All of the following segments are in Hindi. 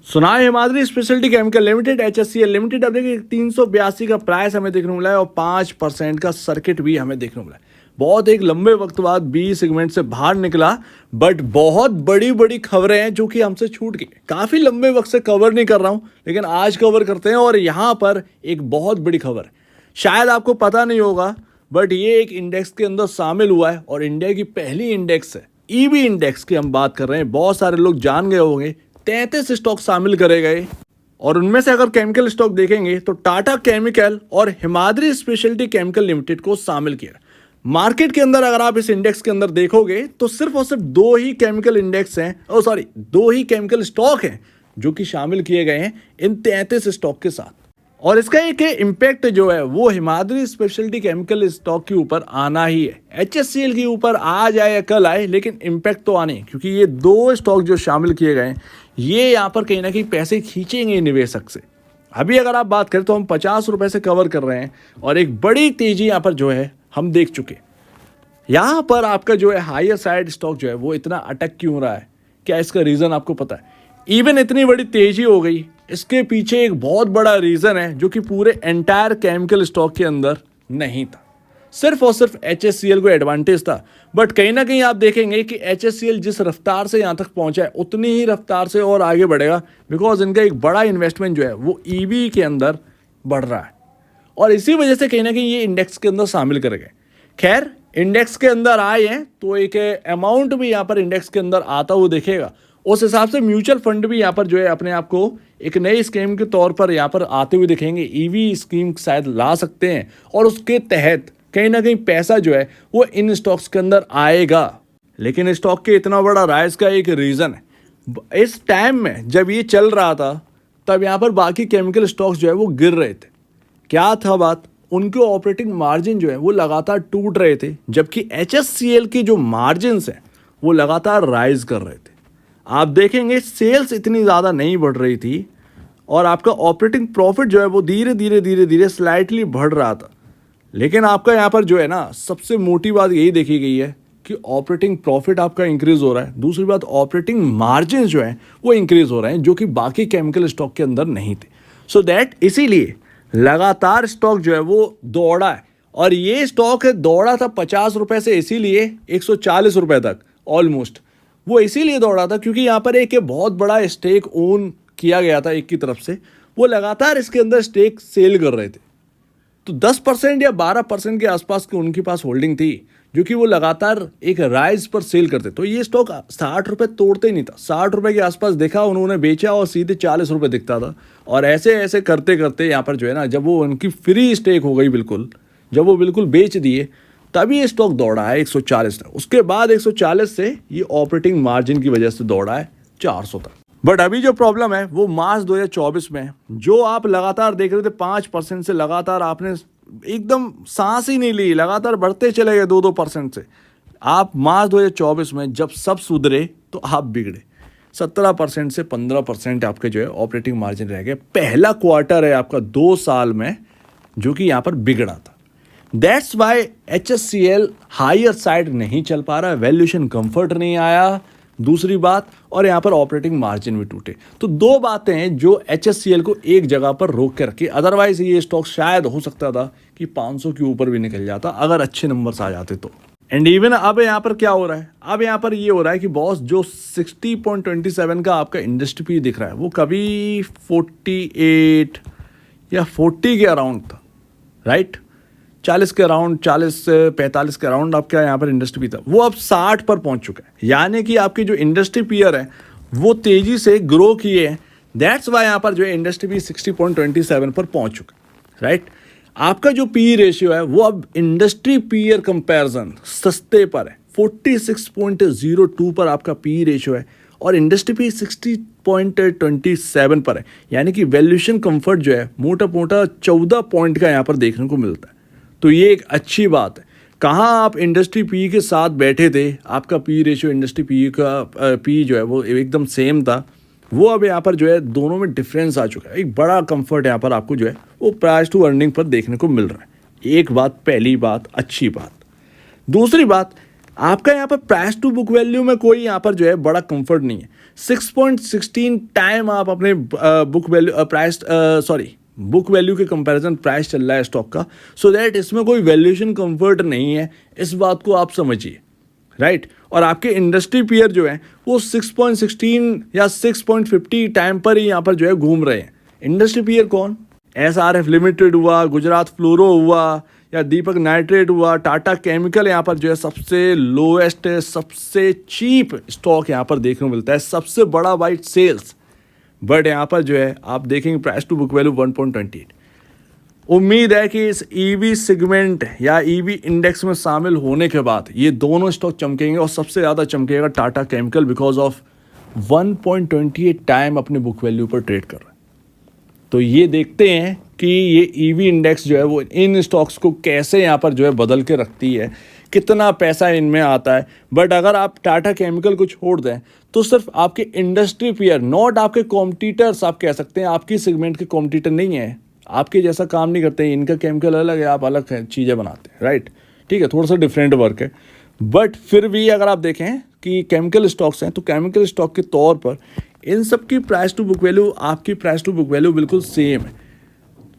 सुना है Himadri speciality chemical limited HSCL limited अब देखिए 382 का प्राइस हमें देखने को मिला है और 5% का सर्किट भी हमें देखने को मिला है। बहुत एक लंबे वक्त बाद बी सेगमेंट से बाहर निकला, बट बहुत बड़ी बड़ी खबरें हैं जो कि हमसे छूट गई। काफ़ी लंबे वक्त से कवर नहीं कर रहा हूँ, लेकिन आज कवर करते हैं। और यहाँ पर एक बहुत बड़ी खबर है, शायद आपको पता नहीं होगा, बट ये एक इंडेक्स के अंदर शामिल हुआ है और इंडिया की पहली इंडेक्स है। EV इंडेक्स की हम बात कर रहे हैं। बहुत सारे लोग जान गए होंगे 33 स्टॉक शामिल करे गए और उनमें से अगर केमिकल स्टॉक देखेंगे तो टाटा केमिकल और हिमाद्री स्पेशलिटी केमिकल लिमिटेड को शामिल किया। मार्केट के अंदर अगर आप इस इंडेक्स के अंदर देखोगे तो सिर्फ और सिर्फ दो ही केमिकल इंडेक्स हैं, दो ही केमिकल स्टॉक हैं जो कि शामिल किए गए हैं इन 33 स्टॉक के साथ। और इसका एक इम्पैक्ट जो है वो हिमाद्री स्पेशलिटी केमिकल स्टॉक के ऊपर आना ही है। HSCL के ऊपर आज आए या कल आए, लेकिन इम्पैक्ट तो आने, क्योंकि ये दो स्टॉक जो शामिल किए गए हैं ये यहाँ पर कहीं ना कहीं पैसे खींचेंगे निवेशक से। अभी अगर आप बात करें तो हम 50 रुपए से कवर कर रहे हैं और एक बड़ी तेजी यहाँ पर जो है हम देख चुके। यहाँ पर आपका जो है हायर साइड स्टॉक जो है वो इतना अटक क्यों रहा है, क्या इसका रीज़न आपको पता है? इवन इतनी बड़ी तेजी हो गई, इसके पीछे एक बहुत बड़ा रीज़न है जो कि पूरे एंटायर केमिकल स्टॉक के अंदर नहीं था। सिर्फ और सिर्फ HSCL को एडवांटेज था, बट कहीं ना कहीं आप देखेंगे कि HSCL जिस रफ्तार से यहाँ तक पहुँचा है उतनी ही रफ्तार से और आगे बढ़ेगा, बिकॉज इनका एक बड़ा इन्वेस्टमेंट जो है वो EV के अंदर बढ़ रहा है और इसी वजह से कहीं ना कहीं ये इंडेक्स के अंदर शामिल कर गए। खैर, इंडेक्स के अंदर आए हैं तो एक अमाउंट भी यहाँ पर इंडेक्स के अंदर आता हुआ दिखेगा। उस हिसाब से म्यूचुअल फंड भी यहाँ पर जो है अपने आप को एक नई स्कीम के तौर पर यहाँ पर आते हुए दिखेंगे। EV स्कीम शायद ला सकते हैं और उसके तहत कहीं ना कहीं पैसा जो है वो इन स्टॉक्स के अंदर आएगा। लेकिन स्टॉक के इतना बड़ा राइज का एक रीज़न है, इस टाइम में जब ये चल रहा था तब यहाँ पर बाकी केमिकल स्टॉक्स जो है वो गिर रहे थे। क्या था बात? उनके ऑपरेटिंग मार्जिन जो है वो लगातार टूट रहे थे, जबकि HSCL की जो मार्जिन्स हैं वो लगातार राइज कर रहे थे। आप देखेंगे सेल्स इतनी ज़्यादा नहीं बढ़ रही थी और आपका ऑपरेटिंग प्रॉफिट जो है वो धीरे धीरे स्लाइटली बढ़ रहा था। लेकिन आपका यहाँ पर जो है ना, सबसे मोटी बात यही देखी गई है कि ऑपरेटिंग प्रॉफिट आपका इंक्रीज़ हो रहा है। दूसरी बात, ऑपरेटिंग मार्जिन जो है वो इंक्रीज़ हो रहे हैं, जो कि बाकी केमिकल स्टॉक के अंदर नहीं थे। सो दैट इसीलिए लगातार स्टॉक जो है वो दौड़ा है और ये स्टॉक दौड़ा था 50 रुपए से इसीलिए 140 रुपए तक ऑलमोस्ट। वो इसीलिए दौड़ा था क्योंकि यहाँ पर एक बहुत बड़ा स्टेक ओन किया गया था एक की तरफ से, वो लगातार इसके अंदर स्टेक सेल कर रहे थे। तो 10% या 12% के आसपास की उनके पास होल्डिंग थी, जो कि वो लगातार एक राइज पर सेल करते। तो ये स्टॉक 60 रुपये तोड़ते ही नहीं था। 60 रुपये के आसपास देखा, उन्होंने बेचा और सीधे 40 रुपये दिखता था। और ऐसे ऐसे करते करते यहाँ पर जो है ना, जब वो उनकी फ्री स्टेक हो गई बिल्कुल, जब वो बिल्कुल बेच दिए, तभी ये स्टॉक दौड़ा है 140 तक। उसके बाद 140 से ये ऑपरेटिंग मार्जिन की वजह से दौड़ा है 400 तक। बट अभी जो प्रॉब्लम है वो मार्च 2024 में जो आप लगातार देख रहे थे 5% से लगातार आपने एकदम सांस ही नहीं ली, लगातार बढ़ते चले गए 2-2% से। आप मार्च 2024 में जब सब सुधरे तो आप बिगड़े। 17% से 15% आपके जो है ऑपरेटिंग मार्जिन रह गए। पहला क्वार्टर है आपका 2 साल में जो कि यहाँ पर बिगड़ा था। That's why HSCL higher side नहीं चल पा रहा है, वैल्यूएशन कंफर्ट नहीं आया, दूसरी बात, और यहाँ पर ऑपरेटिंग मार्जिन भी टूटे। तो दो बातें हैं जो HSCL को एक जगह पर रोक के रखी। अदरवाइज ये स्टॉक शायद हो सकता था कि 500 के ऊपर भी निकल जाता अगर अच्छे नंबर्स आ जाते तो। एंड इवन अब यहाँ पर क्या हो रहा है, अब यहाँ पर ये हो रहा है कि बॉस जो 60.27 का आपका इंडस्ट्री पी दिख रहा है वो कभी 48 या 40 के अराउंड था, राइट? 40 के अराउंड, 40 से 45 के अराउंड आपका यहाँ पर इंडस्ट्री पी था, वो अब 60 पर पहुँच चुका है। यानी कि आपकी जो इंडस्ट्री पीयर है वो तेज़ी से ग्रो किए हैं। दैट्स वाई यहाँ पर जो है इंडस्ट्री पी 60.27 पर पहुँच चुका है, राइट? आपका जो पी रेशियो है वो अब इंडस्ट्री पीयर कंपैरिजन सस्ते पर है, 46.02 पर आपका पी रेशियो है और इंडस्ट्री पी 60.27 पर है। यानी कि वैल्यूएशन कंफर्ट जो है मोटा मोटा 14 पॉइंट का यहाँ पर देखने को मिलता है। तो ये एक अच्छी बात है। कहाँ आप इंडस्ट्री पी के साथ बैठे थे, आपका पी रेशियो इंडस्ट्री पी का पी जो है वो एकदम सेम था, वो अब यहाँ पर जो है दोनों में डिफरेंस आ चुका है। एक बड़ा कंफर्ट यहाँ पर आपको जो है वो प्राइस टू अर्निंग पर देखने को मिल रहा है। एक बात, पहली बात, अच्छी बात। दूसरी बात, आपका यहाँ पर प्राइस टू बुक वैल्यू में कोई यहाँ पर जो है बड़ा कंफर्ट नहीं है। 6.16 टाइम आप अपने बुक वैल्यू बुक वैल्यू के कंपैरिजन प्राइस चल रहा है स्टॉक का, सो दैट इसमें कोई वैल्यूएशन कंफर्ट नहीं है, इस बात को आप समझिए, राइट। और आपके इंडस्ट्री पीयर जो है वो 6.16 या 6.50 टाइम पर ही यहाँ पर जो है घूम रहे हैं। इंडस्ट्री पीयर कौन? SRF लिमिटेड हुआ, गुजरात फ्लोरो हुआ, या दीपक नाइट्रेट हुआ, टाटा केमिकल यहाँ पर जो है सबसे लोएस्ट, सबसे चीप स्टॉक यहाँ पर देखने को मिलता है, सबसे बड़ा वाइट सेल्स, बट यहाँ पर जो है आप देखेंगे प्राइस टू बुक वैल्यू 1.28। उम्मीद है कि इस ईवी सेगमेंट या ईवी इंडेक्स में शामिल होने के बाद ये दोनों स्टॉक चमकेंगे, और सबसे ज़्यादा चमकेगा Tata chemical, because of 1.28 time अपने बुक वैल्यू पर ट्रेड कर रहा है। तो ये देखते हैं कि ये ईवी इंडेक्स जो है वो इन स्टॉक्स को कैसे यहाँ पर जो है बदल के रखती है, कितना पैसा इनमें आता है। बट अगर आप टाटा केमिकल को छोड़ दें तो सिर्फ आपके इंडस्ट्री पीयर, नॉट आपके कॉम्पिटिटर्स, आप कह सकते हैं आपकी सेगमेंट के कॉम्पिटिटर नहीं है, आपके जैसा काम नहीं करते हैं, इनका केमिकल अलग है, आप अलग चीज़ें बनाते हैं, राइट, ठीक है, थोड़ा सा डिफरेंट वर्क है। बट फिर भी अगर आप देखें कि केमिकल स्टॉक्स हैं तो केमिकल स्टॉक के तौर पर इन सब की प्राइस टू बुक वैल्यू, आपकी प्राइस टू बुक वैल्यू बिल्कुल सेम है,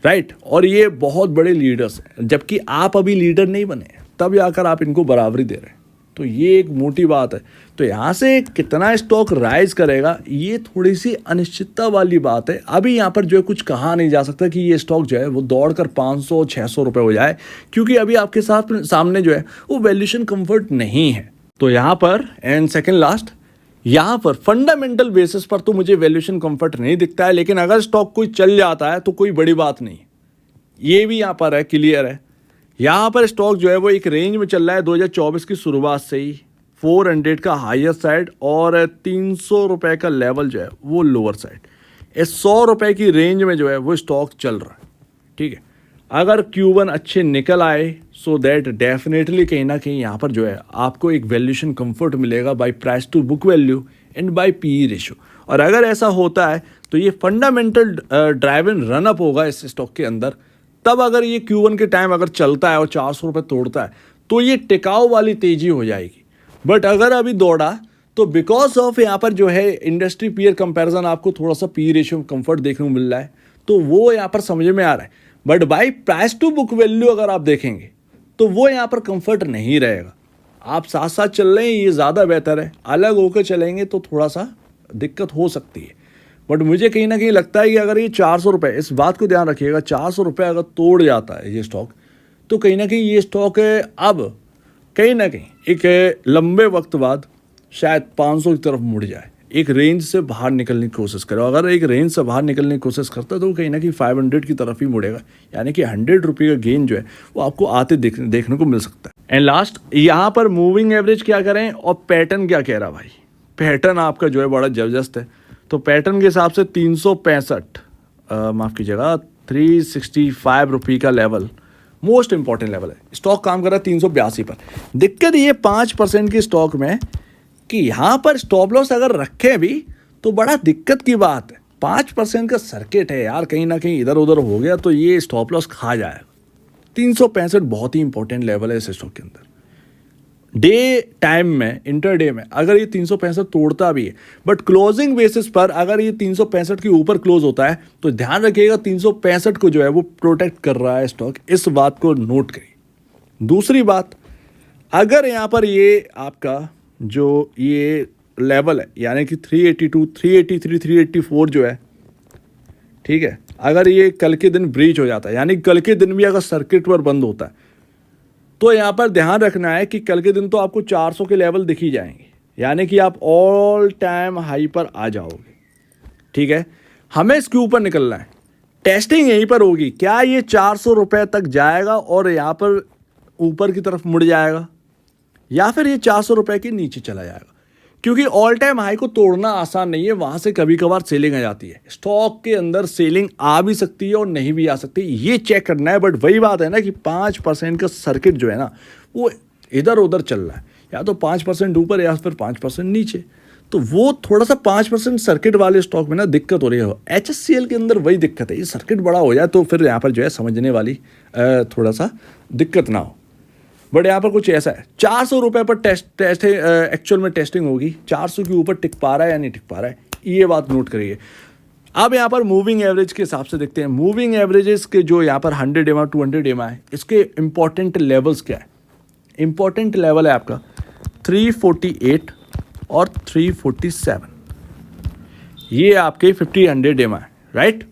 राइट। और ये बहुत बड़े लीडर्स हैं, जबकि आप अभी लीडर नहीं बने, तब जाकर आप इनको बराबरी दे रहे हैं, तो ये एक मोटी बात है। तो यहाँ से कितना स्टॉक राइज करेगा ये थोड़ी सी अनिश्चितता वाली बात है। अभी यहाँ पर जो है कुछ कहा नहीं जा सकता कि ये स्टॉक जो है वो दौड़कर 500-600 रुपये हो जाए, क्योंकि अभी आपके साथ सामने जो है वो वैल्यूएशन कंफर्ट नहीं है। तो यहाँ पर एंड सेकेंड लास्ट, यहाँ पर फंडामेंटल बेसिस पर तो मुझे वैल्यूएशन कंफर्ट नहीं दिखता है, लेकिन अगर स्टॉक कोई चल जाता है तो कोई बड़ी बात नहीं, ये भी यहाँ पर है, क्लियर है। यहाँ पर स्टॉक जो है वो एक रेंज में चल रहा है 2024 की शुरुआत से ही, 400 का हायर साइड और 300 रुपये का लेवल जो है वो लोअर साइड, इस 100 रुपये की रेंज में जो है वो स्टॉक चल रहा है, ठीक है। अगर Q1 अच्छे निकल आए सो दैट डेफिनेटली कहीं ना कहीं यहाँ पर जो है आपको एक वैल्यूएशन कंफर्ट मिलेगा by price to book value and by PE ratio. और अगर ऐसा होता है तो ये फंडामेंटल ड्राइवन रन अप होगा इस स्टॉक के अंदर। तब अगर ये Q1 के टाइम अगर चलता है और 400 रुपये तोड़ता है तो ये टिकाऊ वाली तेजी हो जाएगी। बट अगर अभी दौड़ा तो बिकॉज ऑफ यहाँ पर जो है इंडस्ट्री पीयर कंपैरिजन आपको थोड़ा सा PE रेशियो कंफर्ट देखने को मिल रहा है, तो वो यहाँ पर समझ में आ रहा है। But by price to book value अगर आप देखेंगे तो वो यहाँ पर कंफर्ट नहीं रहेगा। आप साथ साथ चल रहे हैं ये ज़्यादा बेहतर है, अलग होकर चलेंगे तो थोड़ा सा दिक्कत हो सकती है। बट मुझे कहीं ना कहीं लगता है कि अगर ये 400 रुपये, इस बात को ध्यान रखिएगा, 400 रुपये अगर तोड़ जाता है ये स्टॉक, तो कहीं ना कहीं ये स्टॉक अब कहीं ना कहीं एक लंबे वक्त बाद शायद 500 की तरफ मुड़ जाए, एक रेंज से बाहर निकलने की कोशिश करे। अगर एक रेंज से बाहर निकलने की कोशिश करता है तो कहीं ना कहीं 500 की तरफ ही मुड़ेगा, यानी कि 100 रुपये का गेन जो है वो आपको आते देखने को मिल सकता है। एंड लास्ट, यहाँ पर मूविंग एवरेज क्या करें और पैटर्न क्या कह रहा भाई। पैटर्न आपका जो है बड़ा जबरदस्त है। तो पैटर्न के हिसाब से 365 माफ़ कीजिएगा 365 रुपये का लेवल मोस्ट इंपॉर्टेंट लेवल है। स्टॉक काम कर रहा है 382 पर। दिक्कत ये 5% के स्टॉक में कि यहाँ पर स्टॉप लॉस अगर रखें भी तो बड़ा दिक्कत की बात है। 5% का सर्किट है यार, कहीं ना कहीं इधर उधर हो गया तो ये स्टॉप लॉस खा जाएगा। 365 बहुत ही इंपॉर्टेंट लेवल है इस स्टॉक के अंदर। डे टाइम में, इंटर डे में अगर ये 365 तोड़ता भी है, बट क्लोजिंग बेसिस पर अगर ये 365 के ऊपर क्लोज होता है तो ध्यान रखिएगा 365 को जो है वो प्रोटेक्ट कर रहा है स्टॉक, इस बात को नोट करिए। दूसरी बात, अगर यहाँ पर ये आपका जो ये लेवल है यानी कि 382, 383, 384 जो है, ठीक है, अगर ये कल के दिन ब्रीच हो जाता है, यानी कल के दिन भी अगर सर्किट पर बंद होता है तो यहाँ पर ध्यान रखना है कि कल के दिन तो आपको 400 के लेवल दिख ही जाएंगे, यानी कि आप ऑल टाइम हाई पर आ जाओगे, ठीक है। हमें इसके ऊपर निकलना है, टेस्टिंग यहीं पर होगी, क्या ये 400 रुपये तक जाएगा और यहाँ पर ऊपर की तरफ मुड़ जाएगा, या फिर ये 400 रुपये के नीचे चला जाएगा। क्योंकि ऑल टाइम हाई को तोड़ना आसान नहीं है, वहाँ से कभी कभार सेलिंग आ जाती है। स्टॉक के अंदर सेलिंग आ भी सकती है और नहीं भी आ सकती, ये चेक करना है। बट वही बात है ना कि 5% का सर्किट जो है ना वो इधर उधर चल रहा है, या तो 5% ऊपर या फिर 5% नीचे। तो वो थोड़ा सा 5% सर्किट वाले स्टॉक में ना दिक्कत हो रही है। HCL के अंदर वही दिक्कत है, ये सर्किट बड़ा हो जाए तो फिर यहाँ पर जो है समझने वाली थोड़ा सा दिक्कत ना हो। बट यहाँ पर कुछ ऐसा है, 400 रुपये पर टेस्ट एक्चुअल में टेस्टिंग होगी, 400 के ऊपर टिक पा रहा है या नहीं टिक पा रहा है, ये बात नोट करिए। अब यहाँ पर मूविंग एवरेज के हिसाब से देखते हैं। मूविंग एवरेजेस के जो यहाँ पर 100 EMA 200 EMA है, इसके इंपॉर्टेंट लेवल्स क्या है? इंपॉर्टेंट लेवल है आपका 348 और 347, ये आपके 50-100 EMA है, राइट।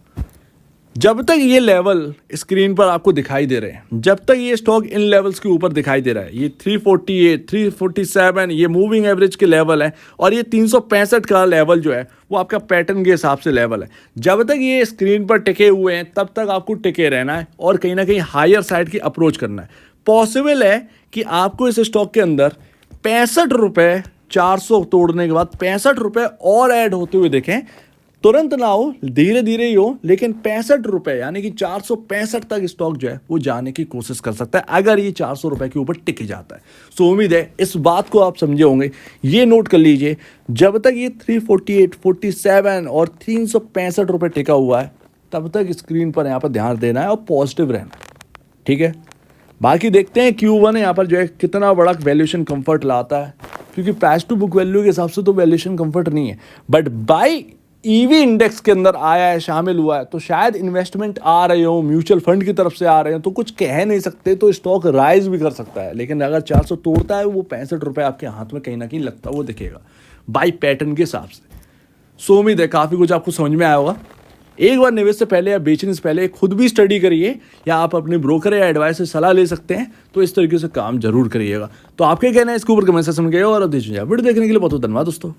जब तक ये लेवल स्क्रीन पर आपको दिखाई दे रहे हैं, जब तक ये स्टॉक इन लेवल्स के ऊपर दिखाई दे रहा है, ये 348 347 ये मूविंग एवरेज के लेवल है, और ये 365 का लेवल जो है वो आपका पैटर्न के हिसाब से लेवल है। जब तक ये स्क्रीन पर टिके हुए हैं तब तक आपको टिके रहना है और कहीं ना कहीं हायर साइड की अप्रोच करना है। पॉसिबल है कि आपको इस स्टॉक के अंदर 65 रुपये 400 तोड़ने के बाद 65 रुपये और ऐड होते हुए देखें। तुरंत ना हो, धीरे धीरे ही हो, लेकिन 65 रुपये यानी कि 465 तक स्टॉक जो है वो जाने की कोशिश कर सकता है अगर ये 400 रुपये के ऊपर टिक जाता है। सो उम्मीद है इस बात को आप समझे होंगे। ये नोट कर लीजिए, जब तक ये 348 47 और 365 रुपये टिका हुआ है तब तक स्क्रीन पर यहाँ पर ध्यान देना है और पॉजिटिव रहना है, ठीक है। बाकी देखते हैं Q1 यहाँ पर जो है कितना बड़ा वैल्यूएशन कंफर्ट लाता है, क्योंकि प्राइस टू बुक वैल्यू के हिसाब से तो वैल्यूएशन कंफर्ट नहीं है, बट बाई ईवी इंडेक्स के अंदर आया है, शामिल हुआ है, तो शायद इन्वेस्टमेंट आ रहे हो, म्यूचुअल फंड की तरफ से आ रहे हैं, तो कुछ कह नहीं सकते, तो स्टॉक राइज भी कर सकता है। लेकिन अगर 400 तोड़ता है वो 65 रुपये आपके हाथ में कहीं ना कहीं लगता है वो दिखेगा बाई पैटर्न के हिसाब से। सो उम्मीद है काफ़ी कुछ आपको समझ में आया होगा। एक बार निवेश से पहले या बेचने से पहले खुद भी स्टडी करिए, या आप अपने ब्रोकर या एडवाइस से सलाह ले सकते हैं, तो इस तरीके से काम जरूर करिएगा। तो आपके कहना है इसके ऊपर कमेंट सेक्शन में गए, और अब वीडियो देखने के लिए बहुत बहुत धन्यवाद दोस्तों।